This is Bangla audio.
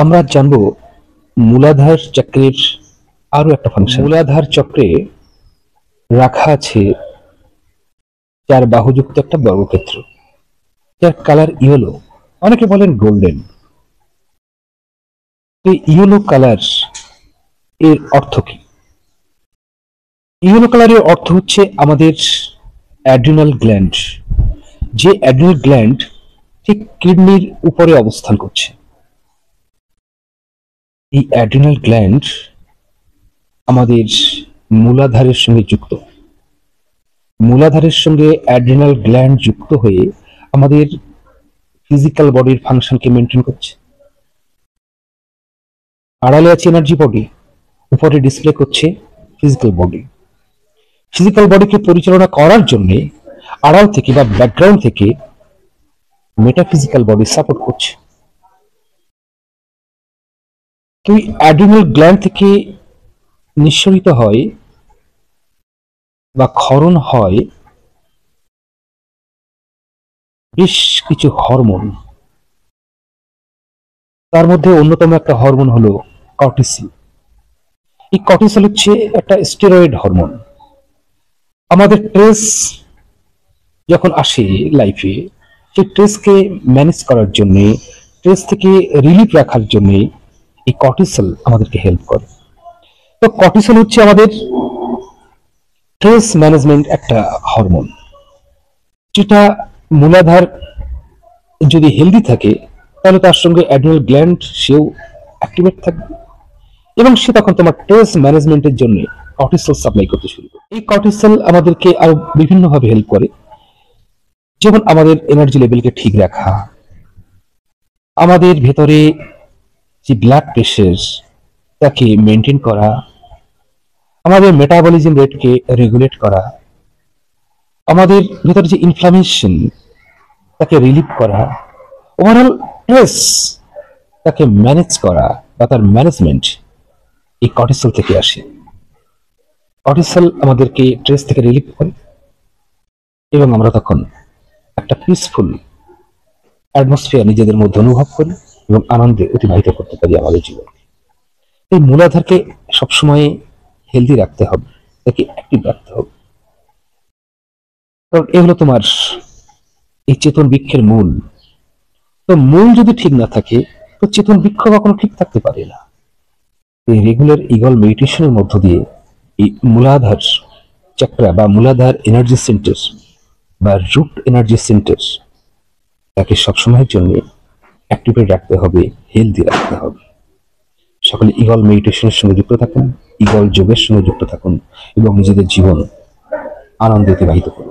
আমরা জানব মূলাধার চক্রের আরো একটা ফাংশন। মূলাধার চক্রে রাখা আছে 4 বাহুযুক্ত একটা বর্গক্ষেত্র, যার কালার ইয়েলো, অনেকে বলেন গোল্ডেন। এই ইয়েলো কালার এর অর্থ কি? ইয়েলো কালারের অর্থ হচ্ছে আমাদের অ্যাড্রিনাল গ্ল্যান্ড। যে অ্যাড্রিনাল গ্ল্যান্ড ঠিক কিডনির উপরে অবস্থান করছে। এই অ্যাড্রিনাল গ্ল্যান্ড আমাদের মূলাধারের সঙ্গে যুক্ত। মূলাধারের সঙ্গে অ্যাড্রিনাল গ্ল্যান্ড যুক্ত হয়ে আমাদের ফিজিক্যাল বডির ফাংশনকে মেনটেন করছে। আড়ালে আছে এনার্জি বডি, উপরে ডিসপ্লে করছে ফিজিক্যাল বডি। ফিজিক্যাল বডিকে পরিচালনা করার জন্য আড়াল থেকে বা ব্যাকগ্রাউন্ড থেকে মেটাফিজিক্যাল বডি সাপোর্ট করছে। তো এই অ্যাড্রিনাল গ্ল্যান্ড থেকে নিঃসরিত হয় বা ক্ষরণ হয় বেশ কিছু হরমোন। তার মধ্যে অন্যতম একটা হরমোন হলো কর্টিসল। এই কর্টিসল হচ্ছে একটা স্টেরয়েড হরমোন। আমাদের স্ট্রেস যখন আসে লাইফে, সেই স্ট্রেসকে ম্যানেজ করার জন্য, স্ট্রেস থেকে রিলিফ রাখার জন্য এই কর্টিসল আমাদেরকে হেল্প করে। তো কর্টিসল হচ্ছে আমাদের স্ট্রেস ম্যানেজমেন্ট একটা হরমোন, যেটা মূলাধার যদি হেলদি থাকে তাহলে তার সঙ্গে অ্যাড্রিনাল গ্ল্যান্ড সেও অ্যাক্টিভেট থাকবে এবং সে তখন তোমার স্ট্রেস ম্যানেজমেন্টের জন্য কর্টিসল সাপ্লাই করতে শুরু করে। এই কর্টিসল আমাদেরকে আরো বিভিন্নভাবে হেল্প করে, যেমন আমাদের এনার্জি লেভেলকে ঠিক রাখা, আমাদের ভেতরে যে ব্লাড প্রেশার তাকে মেনটেন করা, আমাদের মেটাবলিজম রেটকে রেগুলেট করা, আমাদের ভেতরে যে ইনফ্লামেশন তাকে রিলিভ করা, ওভারঅল স্ট্রেস তাকে ম্যানেজ করা বা তার ম্যানেজমেন্ট এই কর্টিসল থেকে আসে। কর্টিসল আমাদেরকে স্ট্রেস থেকে রিলিভ করে এবং আমরা তখন একটা পিসফুল অ্যাটমসফিয়ার নিজেদের মধ্যে অনুভব করি এবং আনন্দে অতিবাহিত করতে পারি আমাদের জীবনকে। এই মূলাধারকে সবসময় হেলদি রাখতে হবে, তাকে অ্যাক্টিভ রাখতে হবে, কারণ এ হলো তোমার এই চেতন বৃক্ষের মূল। তো মূল যদি ঠিক না থাকে তো চেতন বৃক্ষ কখনো ঠিক থাকতে পারে না। এই রেগুলার ইগল মেডিটেশনের মধ্য দিয়ে এই মূলাধার চক্রা বা মূলাধার এনার্জি সেন্টার বা রুট এনার্জি সেন্টার তাকে সবসময়ের জন্য অ্যাক্টিভেট রাখতে হবে, হেলদি রাখতে হবে। সকলে ইগল মেডিটেশনের সঙ্গে যুক্ত থাকুন, ইগল যোগের সঙ্গে যুক্ত থাকুন এবং নিজেদের জীবন আনন্দে অতিবাহিত করুন।